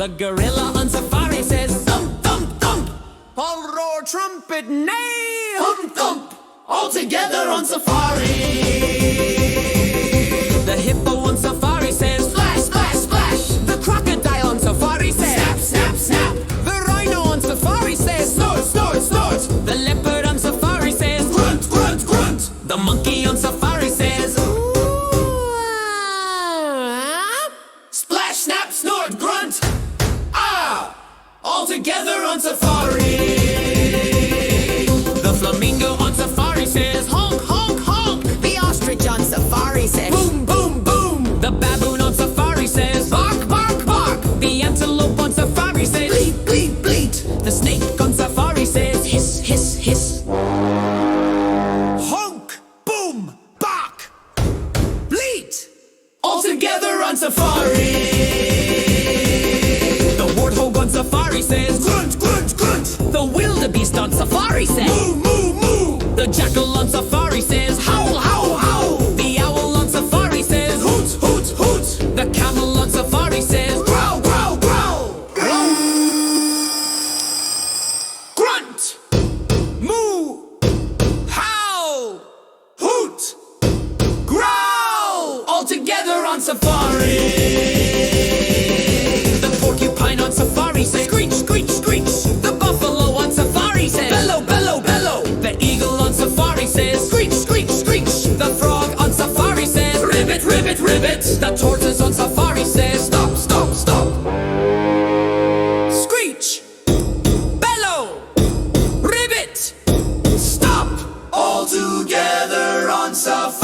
The gorilla on safari says thump, thump, thump. I'll roar trumpet, neigh, hump, thump. All together on safari. The hippo on safari says splash, splash, splash. The crocodile on safari says snap, snap, snap. The rhino on safari says snort, snort, snort. The leopard on safari says grunt, grunt, grunt. The monkey on safari says splash, snap, snort, grunt. Ah! All together on safari. The flamingo on safari says honk, honk, honk. The ostrich on safari says Boom, boom, boom. The baboon on safari says bark, bark, bark. The antelope on safari says bleat, bleat, bleat. The snake on safari says hiss, hiss, hiss. Honk, boom, bark, bleat. All together on safari. The warthog on safari says grunt, grunt, grunt. The wildebeest on safari says moo, moo, moo. The jackal on safari says howl, howl, howl. The owl on safari says hoot, hoot, hoot. The camel on safari says growl, growl, growl. Grunt, moo, howl, hoot, growl. All together on safari. The porcupine on safari says screech, screech, screech. The buffalo on safari says bellow, bellow, bellow. The eagle on safari says screech, screech, screech. The frog on safari says ribbit, ribbit, ribbit. The tortoise on safari says stop, stop, stop. Screech, bellow, ribbit, stop. All together on safari.